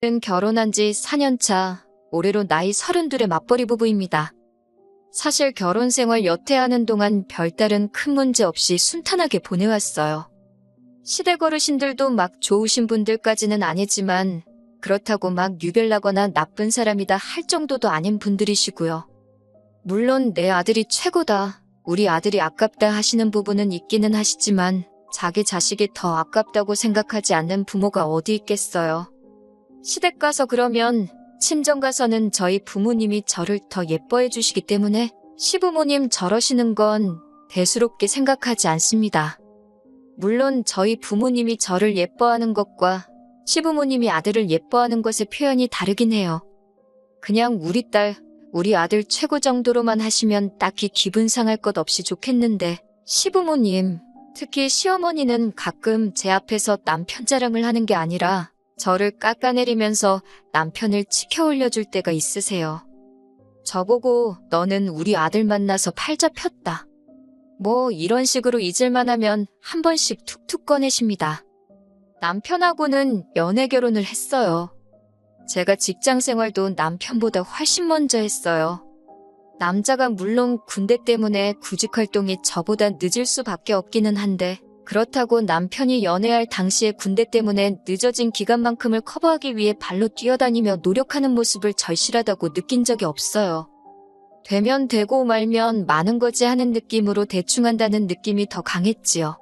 는 결혼한 지 4년 차, 올해로 나이 32의 맞벌이 부부입니다. 사실 결혼 생활 여태 하는 동안 별다른 큰 문제 없이 순탄하게 보내왔어요. 시댁 어르신들도 막 좋으신 분들까지는 아니지만 그렇다고 막 유별나거나 나쁜 사람이다 할 정도도 아닌 분들이시고요. 물론 내 아들이 최고다, 우리 아들이 아깝다 하시는 부분은 있기는 하시지만 자기 자식이 더 아깝다고 생각하지 않는 부모가 어디 있겠어요. 시댁 가서 그러면 친정 가서는 저희 부모님이 저를 더 예뻐해 주시기 때문에 시부모님 저러시는 건 대수롭게 생각하지 않습니다. 물론 저희 부모님이 저를 예뻐하는 것과 시부모님이 아들을 예뻐하는 것의 표현이 다르긴 해요. 그냥 우리 딸, 우리 아들 최고 정도로만 하시면 딱히 기분 상할 것 없이 좋겠는데 시부모님, 특히 시어머니는 가끔 제 앞에서 남편 자랑을 하는 게 아니라 저를 깎아내리면서 남편을 치켜 올려줄 때가 있으세요. 저보고 너는 우리 아들 만나서 팔자 폈다, 뭐 이런 식으로 잊을만 하면 한 번씩 툭툭 꺼내십니다. 남편하고는 연애 결혼을 했어요. 제가 직장 생활도 남편보다 훨씬 먼저 했어요. 남자가 물론 군대 때문에 구직 활동이 저보다 늦을 수밖에 없기는 한데 그렇다고 남편이 연애할 당시에 군대 때문에 늦어진 기간만큼을 커버하기 위해 발로 뛰어다니며 노력하는 모습을 절실하다고 느낀 적이 없어요. 되면 되고 말면 마는 거지 하는 느낌으로 대충 한다는 느낌이 더 강했지요.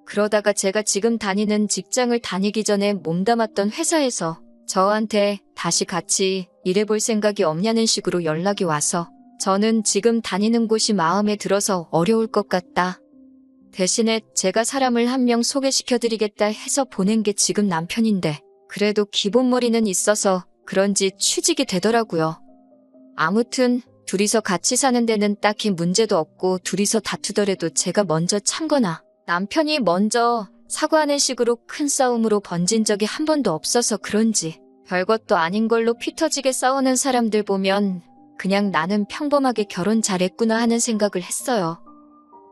그러다가 제가 지금 다니는 직장을 다니기 전에 몸담았던 회사에서 저한테 다시 같이 일해볼 생각이 없냐는 식으로 연락이 와서 저는 지금 다니는 곳이 마음에 들어서 어려울 것 같다, 대신에 제가 사람을 한 명 소개시켜드리겠다 해서 보낸 게 지금 남편인데 그래도 기본머리는 있어서 그런지 취직이 되더라고요. 아무튼 둘이서 같이 사는 데는 딱히 문제도 없고 둘이서 다투더라도 제가 먼저 참거나 남편이 먼저 사과하는 식으로 큰 싸움으로 번진 적이 한 번도 없어서 그런지 별것도 아닌 걸로 피 터지게 싸우는 사람들 보면 그냥 나는 평범하게 결혼 잘했구나 하는 생각을 했어요.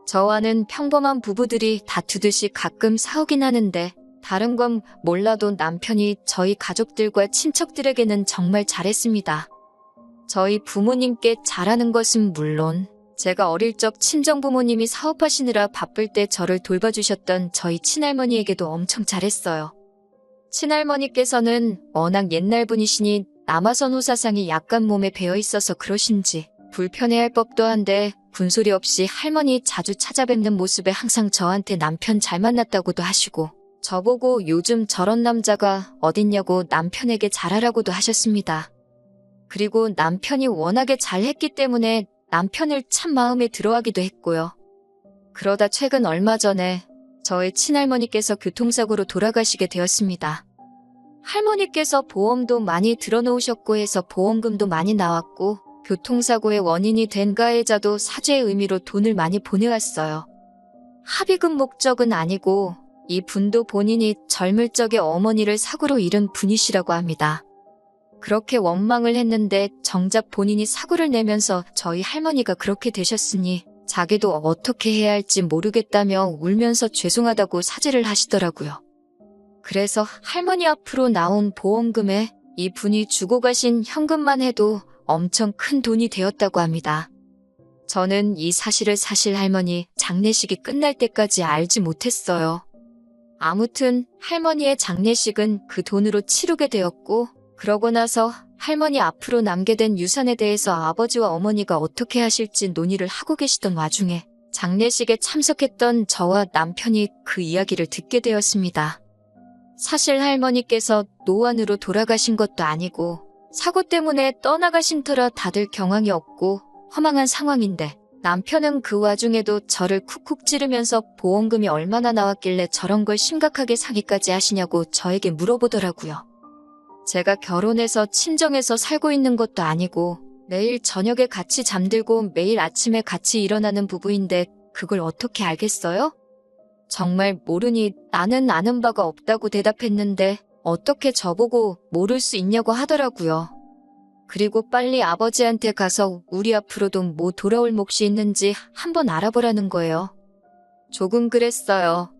저와는 평범한 부부들이 다투듯이 가끔 싸우긴 하는데 다른 건 몰라도 남편이 저희 가족들과 친척들에게는 정말 잘했습니다. 저희 부모님께 잘하는 것은 물론 제가 어릴 적 친정부모님이 사업하시느라 바쁠 때 저를 돌봐주셨던 저희 친할머니에게도 엄청 잘했어요. 친할머니께서는 워낙 옛날 분이시니 남아선 호사상이 약간 몸에 배어있어서 그러신지 불편해할 법도 한데 군소리 없이 할머니 자주 찾아뵙는 모습에 항상 저한테 남편 잘 만났다고도 하시고 저보고 요즘 저런 남자가 어딨냐고 남편에게 잘하라고도 하셨습니다. 그리고 남편이 워낙에 잘했기 때문에 남편을 참 마음에 들어하기도 했고요. 그러다 최근 얼마 전에 저의 친할머니께서 교통사고로 돌아가시게 되었습니다. 할머니께서 보험도 많이 들어놓으셨고 해서 보험금도 많이 나왔고 교통사고의 원인이 된 가해자도 사죄의 의미로 돈을 많이 보내왔어요. 합의금 목적은 아니고 이 분도 본인이 젊을 적에 어머니를 사고로 잃은 분이시라고 합니다. 그렇게 원망을 했는데 정작 본인이 사고를 내면서 저희 할머니가 그렇게 되셨으니 자기도 어떻게 해야 할지 모르겠다며 울면서 죄송하다고 사죄를 하시더라고요. 그래서 할머니 앞으로 나온 보험금에 이 분이 주고 가신 현금만 해도 엄청 큰 돈이 되었다고 합니다. 저는 이 사실을 사실 할머니 장례식이 끝날 때까지 알지 못했어요. 아무튼 할머니의 장례식은 그 돈으로 치르게 되었고 그러고 나서 할머니 앞으로 남게 된 유산에 대해서 아버지와 어머니가 어떻게 하실지 논의를 하고 계시던 와중에 장례식에 참석했던 저와 남편이 그 이야기를 듣게 되었습니다. 사실 할머니께서 노안으로 돌아가신 것도 아니고 사고 때문에 떠나가신 터라 다들 경황이 없고 허망한 상황인데 남편은 그 와중에도 저를 쿡쿡 찌르면서 보험금이 얼마나 나왔길래 저런 걸 심각하게 사기까지 하시냐고 저에게 물어보더라고요. 제가 결혼해서 친정에서 살고 있는 것도 아니고 매일 저녁에 같이 잠들고 매일 아침에 같이 일어나는 부부인데 그걸 어떻게 알겠어요? 정말 모르니 나는 아는 바가 없다고 대답했는데 어떻게 저보고 모를 수 있냐고 하더라고요. 그리고 빨리 아버지한테 가서 우리 앞으로도 뭐 돌아올 몫이 있는지 한번 알아보라는 거예요. 조금 그랬어요.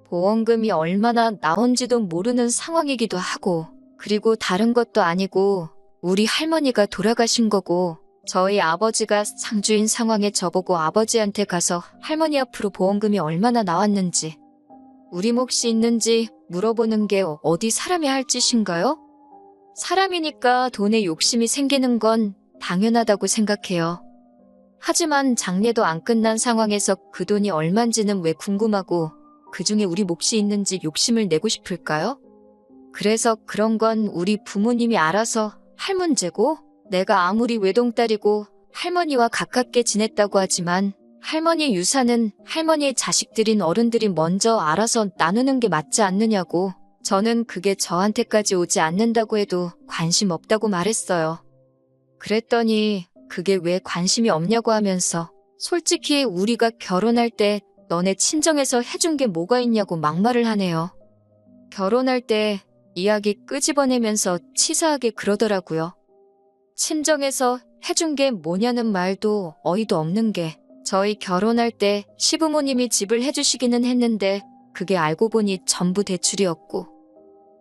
보험금이 얼마나 나온지도 모르는 상황이기도 하고 그리고 다른 것도 아니고 우리 할머니가 돌아가신 거고 저희 아버지가 상주인 상황에 저보고 아버지한테 가서 할머니 앞으로 보험금이 얼마나 나왔는지 우리 몫이 있는지 물어보는 게 어디 사람이 할 짓인가요? 사람이니까 돈에 욕심이 생기는 건 당연하다고 생각해요. 하지만 장례도 안 끝난 상황에서 그 돈이 얼만지는 왜 궁금하고 그중에 우리 몫이 있는지 욕심을 내고 싶을까요? 그래서 그런 건 우리 부모님이 알아서 할 문제고 내가 아무리 외동딸이고 할머니와 가깝게 지냈다고 하지만 할머니 유산은 할머니의 자식들인 어른들이 먼저 알아서 나누는 게 맞지 않느냐고 저는 그게 저한테까지 오지 않는다고 해도 관심 없다고 말했어요. 그랬더니 그게 왜 관심이 없냐고 하면서 솔직히 우리가 결혼할 때 너네 친정에서 해준 게 뭐가 있냐고 막말을 하네요. 결혼할 때 이야기 끄집어내면서 치사하게 그러더라고요. 친정에서 해준 게 뭐냐는 말도 어이도 없는 게 저희 결혼할 때 시부모님이 집을 해주시기는 했는데 그게 알고 보니 전부 대출이었고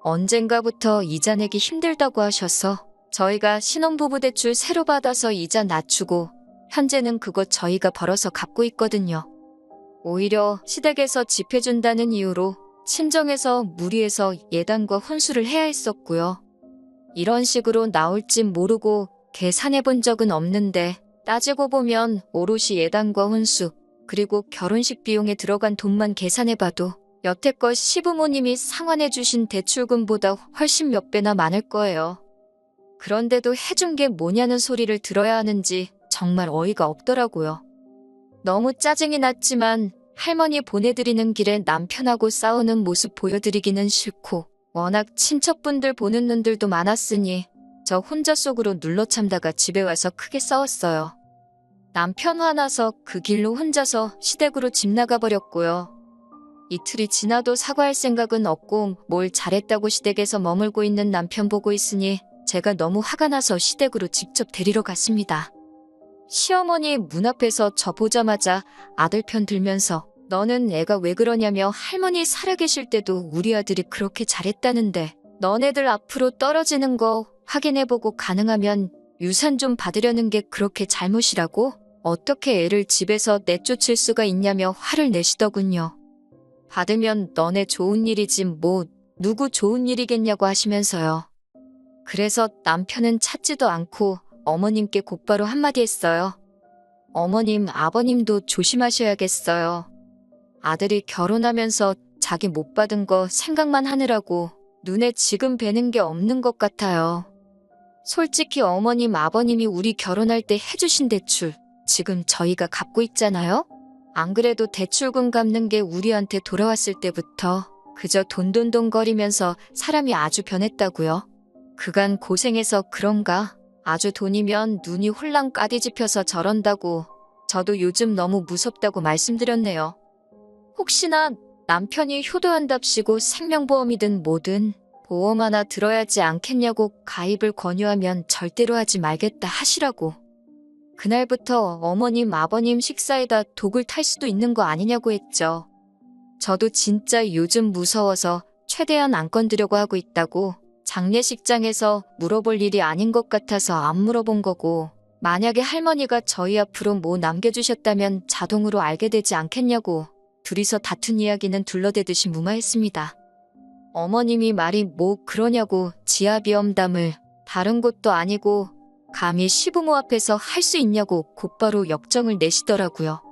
언젠가부터 이자 내기 힘들다고 하셔서 저희가 신혼부부 대출 새로 받아서 이자 낮추고 현재는 그거 저희가 벌어서 갚고 있거든요. 오히려 시댁에서 집 해준다는 이유로 친정에서 무리해서 예단과 혼수를 해야 했었고요. 이런 식으로 나올진 모르고 계산해 본 적은 없는데 따지고 보면 오롯이 예단과 혼수 그리고 결혼식 비용에 들어간 돈만 계산해봐도 여태껏 시부모님이 상환해 주신 대출금보다 훨씬 몇 배나 많을 거예요. 그런데도 해준 게 뭐냐는 소리를 들어야 하는지 정말 어이가 없더라고요. 너무 짜증이 났지만 할머니 보내드리는 길에 남편하고 싸우는 모습 보여드리기는 싫고 워낙 친척분들 보는 눈들도 많았으니 저 혼자 속으로 눌러 참다가 집에 와서 크게 싸웠어요. 남편 화나서 그 길로 혼자서 시댁으로 집 나가버렸고요. 이틀이 지나도 사과할 생각은 없고 뭘 잘했다고 시댁에서 머물고 있는 남편 보고 있으니 제가 너무 화가 나서 시댁으로 직접 데리러 갔습니다. 시어머니 문 앞에서 저 보자마자 아들 편 들면서 너는 애가 왜 그러냐며 할머니 살아계실 때도 우리 아들이 그렇게 잘했다는데 너네들 앞으로 떨어지는 거 확인해보고 가능하면 유산 좀 받으려는 게 그렇게 잘못이라고? 어떻게 애를 집에서 내쫓을 수가 있냐며 화를 내시더군요. 받으면 너네 좋은 일이지 뭐 누구 좋은 일이겠냐고 하시면서요. 그래서 남편은 찾지도 않고 어머님께 곧바로 한마디 했어요. 어머님, 아버님도 조심하셔야겠어요. 아들이 결혼하면서 자기 못 받은 거 생각만 하느라고 눈에 지금 뵈는 게 없는 것 같아요. 솔직히 어머님, 아버님이 우리 결혼할 때 해주신 대출 지금 저희가 갚고 있잖아요? 안 그래도 대출금 갚는 게 우리한테 돌아왔을 때부터 그저 돈돈돈거리면서 사람이 아주 변했다고요. 그간 고생해서 그런가? 아주 돈이면 눈이 홀랑 까디집혀서 저런다고 저도 요즘 너무 무섭다고 말씀드렸네요. 혹시나 남편이 효도한답시고 생명보험이든 뭐든 보험 하나 들어야지 않겠냐고 가입을 권유하면 절대로 하지 말겠다 하시라고. 그날부터 어머님, 아버님 식사에다 독을 탈 수도 있는 거 아니냐고 했죠. 저도 진짜 요즘 무서워서 최대한 안 건드려고 하고 있다고 장례식장에서 물어볼 일이 아닌 것 같아서 안 물어본 거고 만약에 할머니가 저희 앞으로 뭐 남겨주셨다면 자동으로 알게 되지 않겠냐고 둘이서 다툰 이야기는 둘러대듯이 무마했습니다. 어머님이 말이 뭐 그러냐고 지아비엄담을 다른 것도 아니고 감히 시부모 앞에서 할 수 있냐고 곧바로 역정을 내시더라고요.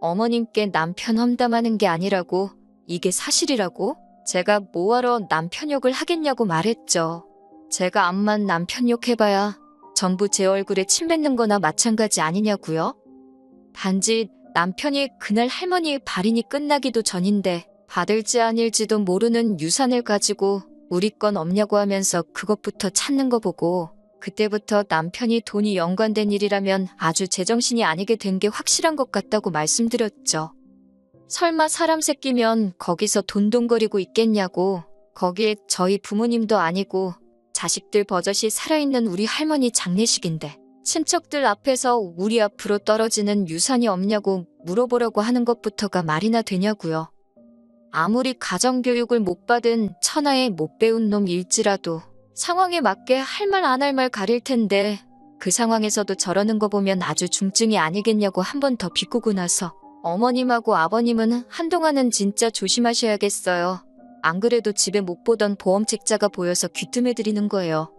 어머님께 남편 험담하는 게 아니라고 이게 사실이라고? 제가 뭐하러 남편 욕을 하겠냐고 말했죠. 제가 암만 남편 욕해봐야 전부 제 얼굴에 침 뱉는 거나 마찬가지 아니냐고요? 단지 남편이 그날 할머니의 발인이 끝나기도 전인데 받을지 아닐지도 모르는 유산을 가지고 우리 건 없냐고 하면서 그것부터 찾는 거 보고 그때부터 남편이 돈이 연관된 일이라면 아주 제정신이 아니게 된 게 확실한 것 같다고 말씀드렸죠. 설마 사람 새끼면 거기서 돈돈거리고 있겠냐고. 거기에 저희 부모님도 아니고 자식들 버젓이 살아있는 우리 할머니 장례식인데 친척들 앞에서 우리 앞으로 떨어지는 유산이 없냐고 물어보려고 하는 것부터가 말이나 되냐고요. 아무리 가정교육을 못 받은 천하에 못 배운 놈일지라도 상황에 맞게 할 말 안 할 말 가릴 텐데 그 상황에서도 저러는 거 보면 아주 중증이 아니겠냐고 한 번 더 비꼬고 나서 어머님하고 아버님은 한동안은 진짜 조심하셔야겠어요. 안 그래도 집에 못 보던 보험 책자가 보여서 귀뜸해드리는 거예요.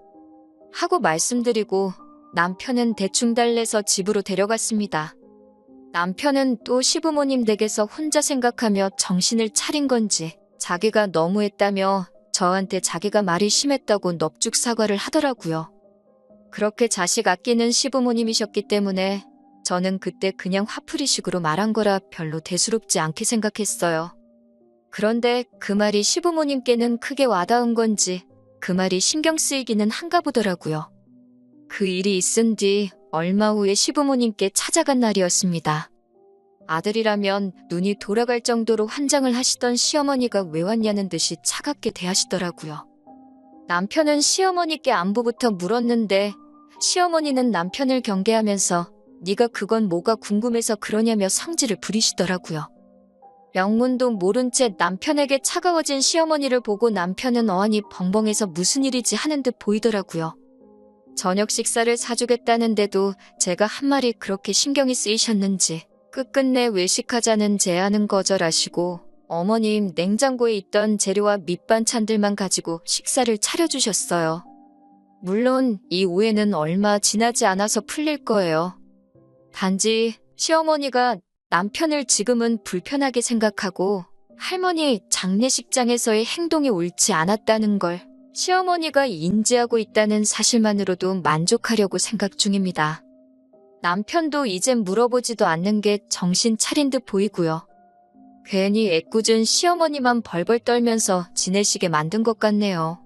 하고 말씀드리고 남편은 대충 달래서 집으로 데려갔습니다. 남편은 또 시부모님 댁에서 혼자 생각하며 정신을 차린 건지 자기가 너무했다며 저한테 자기가 말이 심했다고 넙죽 사과를 하더라고요. 그렇게 자식 아끼는 시부모님이셨기 때문에 저는 그때 그냥 화풀이식으로 말한 거라 별로 대수롭지 않게 생각했어요. 그런데 그 말이 시부모님께는 크게 와닿은 건지 그 말이 신경 쓰이기는 한가 보더라고요. 그 일이 있은 뒤 얼마 후에 시부모님께 찾아간 날이었습니다. 아들이라면 눈이 돌아갈 정도로 환장을 하시던 시어머니가 왜 왔냐는 듯이 차갑게 대하시더라고요. 남편은 시어머니께 안부부터 물었는데 시어머니는 남편을 경계하면서 네가 그건 뭐가 궁금해서 그러냐며 성질을 부리시더라고요. 영문도 모른 채 남편에게 차가워진 시어머니를 보고 남편은 어안이 벙벙해서 무슨 일이지 하는 듯 보이더라고요. 저녁 식사를 사주겠다는데도 제가 한 말이 그렇게 신경이 쓰이셨는지 끝끝내 외식하자는 제안은 거절하시고 어머님 냉장고에 있던 재료와 밑반찬들만 가지고 식사를 차려주셨어요. 물론 이 오해는 얼마 지나지 않아서 풀릴 거예요. 단지 시어머니가 남편을 지금은 불편하게 생각하고 할머니 장례식장에서의 행동이 옳지 않았다는 걸 시어머니가 인지하고 있다는 사실만으로도 만족하려고 생각 중입니다. 남편도 이젠 물어보지도 않는 게 정신 차린 듯 보이고요. 괜히 애꿎은 시어머니만 벌벌 떨면서 지내시게 만든 것 같네요.